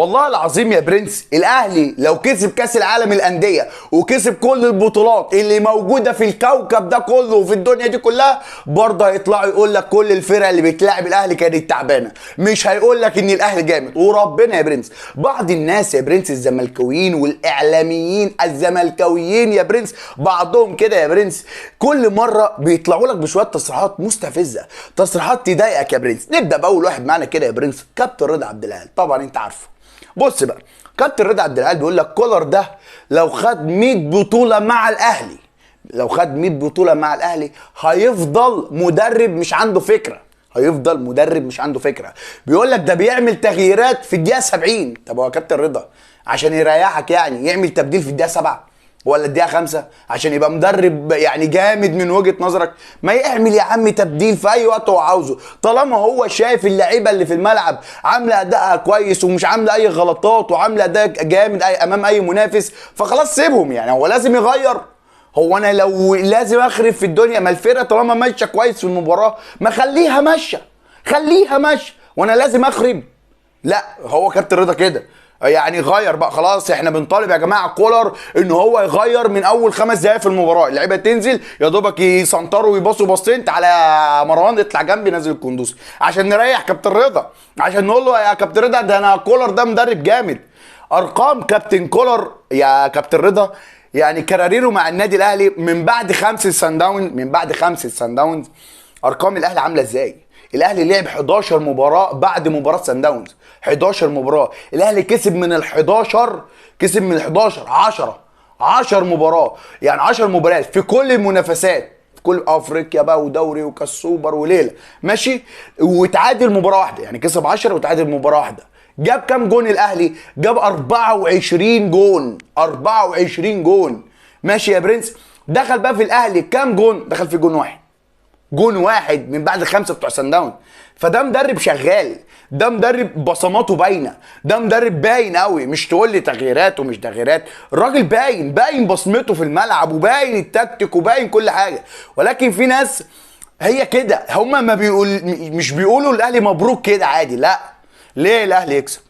والله العظيم يا برنس، الاهلي لو كسب كاس العالم للانديه وكسب كل البطولات اللي موجوده في الكوكب ده كله وفي الدنيا دي كلها، برضه هيطلعوا يقول لك كل الفرق اللي بتلاعب الاهلي كانت تعبانه، مش هيقول لك ان الاهلي جامد. وربنا يا برنس، بعض الناس يا برنس الزملكاويين والاعلاميين الزملكاويين يا برنس، بعضهم كده يا برنس كل مره بيطلعوا لك بشويه تصريحات مستفزه، تصريحات تضايقك يا برنس. نبدا باول واحد معانا كده يا برنس، كابتن رضا عبد العال، طبعا انت عارفه. بص بقى، كابتن رضا عبد العال بيقول لك كولر ده لو خد 100 بطوله مع الاهلي، لو خد 100 بطوله مع الاهلي هيفضل مدرب مش عنده فكره، هيفضل مدرب مش عنده فكره. بيقول لك ده بيعمل تغييرات في الدقيقه 70. طب هو كابتن رضا عشان يريحك يعني يعمل تبديل في الدقيقه 7 ولا الدقيقه 5 عشان يبقى مدرب يعني جامد من وجهه نظرك؟ ما يعمل يا عم تبديل في اي وقت هو عاوزه، طالما هو شايف اللعيبه اللي في الملعب عامله ادائها كويس ومش عامله اي غلطات وعامله اداء جامد امام اي منافس، فخلاص سيبهم. يعني هو لازم يغير؟ هو انا لو لازم اخرب في الدنيا؟ ما الفرقه طالما ماشيه كويس في المباراه ما خليها ماشيه، خليها ماشيه، وانا لازم اخرب؟ لا، هو كابتن رضا كده يعني غير بقى خلاص. احنا بنطالب يا جماعه كولر ان هو يغير من اول 5 دقايق في المباراه، اللعيبه تنزل يا دوبك يسنطروا ويبصوا بصين، تعالى يا مروان اطلع جنبي نزل القندوسي عشان نريح كابتن رضا، عشان نقول له يا كابتن رضا ده انا كولر ده مدرب جامد. ارقام كابتن كولر يا كابتن رضا يعني كراريره مع النادي الاهلي من بعد 5 سان داون، من بعد 5 سان داونز، ارقام الاهلي عامله ازاي؟ الاهلي لعب 11 مباراه بعد مباراه سان داونز، 11 مباراه. الاهلي كسب من ال 11، كسب من ال 11 10 مباراه، يعني 10 مباريات في كل المنافسات، في كل افريقيا بقى ودوري وكاس سوبر وليله ماشي، وتعادل مباراه واحده، يعني كسب 10 وتعادل مباراه واحده. جاب كام جون الاهلي؟ جاب 24 جون، 24 جون ماشي يا برنس. دخل بقى في الاهلي كام جون؟ دخل في جون واحد، جون واحد من بعد 5 بتوع سان داون. فده مدرب شغال، ده مدرب بصماته باينه، ده مدرب باين قوي. مش تقول لي تغييرات ومش تغييرات، الراجل باين، باين بصمته في الملعب وباين التكتيك وباين كل حاجه. ولكن في ناس هي كده، هم ما بيقول مش بيقولوا الاهلي مبروك كده عادي، لا. ليه الاهلي يكسب؟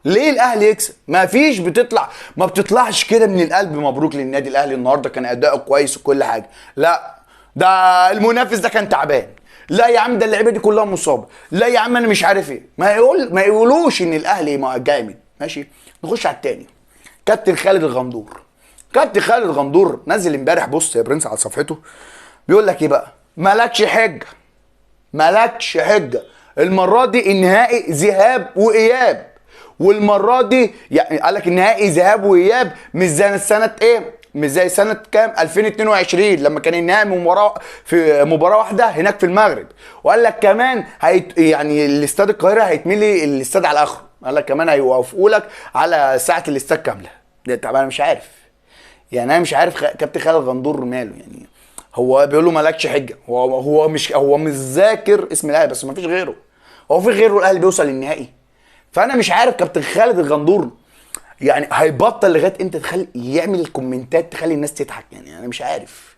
ليه الاهلي يكسب؟ ما فيش بتطلع، ما بتطلعش كده من القلب مبروك للنادي الاهلي النهارده كان اداؤه كويس وكل حاجه، لا. ده المنافس ده كان تعبان، لا يا عم ده اللعيبه دي كلها مصابه، لا يا عم انا مش عارف ايه. ما يقولوش ان الاهلي جامد ماشي. نخش على التاني، كابتن خالد الغندور. كابتن خالد الغندور نزل امبارح، بص يا برنس على صفحته، بيقول لك ايه بقى؟ مالكش حجه، مالكش حجه. المره دي النهائي ذهاب واياب، والمره دي يعني قال لك النهائي ذهاب واياب، مش زي سنه ايه؟ مش زي سنه كام؟ 2022 لما كان النهائي مباراه في مباراه واحده هناك في المغرب. وقال لك كمان يعني الاستاد القاهره هيتملي الاستاد على اخره، قال لك كمان هيوافقوا لك على ساعه الاستاد كامله. ده طبعا انا مش عارف، يعني انا مش عارف كابتن خالد غندور ماله يعني. هو بيقول له مالكش حجه، هو مش ذاكر اسم الاهلي، بس ما فيش غيره. هو في غيره الاهلي بيوصل للنهائي؟ فانا مش عارف كابتن خالد الغندور يعني هيبطل لغايه امتى تخلي يعمل الكومنتات تخلي الناس تضحك؟ يعني انا مش عارف.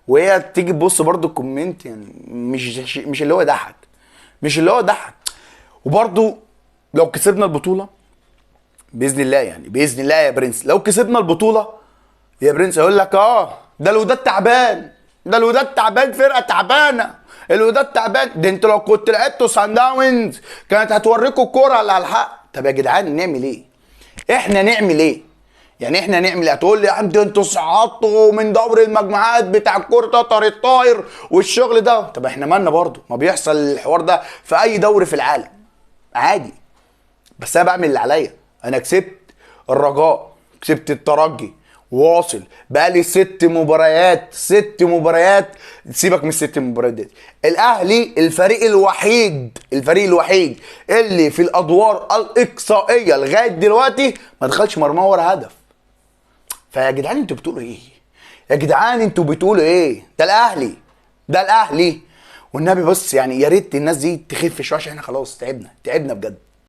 وهي تيجي تبص برضو الكومنت يعني مش اللي هو ضحك، مش اللي هو ضحك. وبرضو لو كسبنا البطوله باذن الله، يعني باذن الله يا برنس، لو كسبنا البطوله يا برنس يقول لك ده الوداد تعبان، ده الوداد تعبان، فرقه تعبانه، الوداد تعبان. ده انتوا لو كنت لعبتوا سان داونز كانت هتوريكوا الكوره اللي على الحق. طب يا جدعان نعمل ايه؟ احنا نعمل ايه؟ يعني احنا نعمل ايه؟ هتقول لي يا عم انتوا صعدتوا من دوري المجموعات بتاع الكوره تطر الطاير والشغل ده. طب احنا مالنا برضه؟ ما بيحصل الحوار ده في اي دوري في العالم عادي. بس انا بعمل اللي عليا، انا كسبت الرجاء، كسبت الترجي، واصل بقالي 6 مباريات، 6 مباريات. سيبك من ال6 مباريات دي، الاهلي الفريق الوحيد، الفريق الوحيد اللي في الادوار الاقصائيه لغايه دلوقتي ما دخلش مرمى ولا هدف. فيا جدعان انتوا بتقولوا ايه؟ يا جدعان انتوا بتقولوا ايه؟ ده الاهلي، ده الاهلي. والنبي بص يعني يا ريت الناس دي تخف شويه عشان احنا خلاص تعبنا، تعبنا بجد.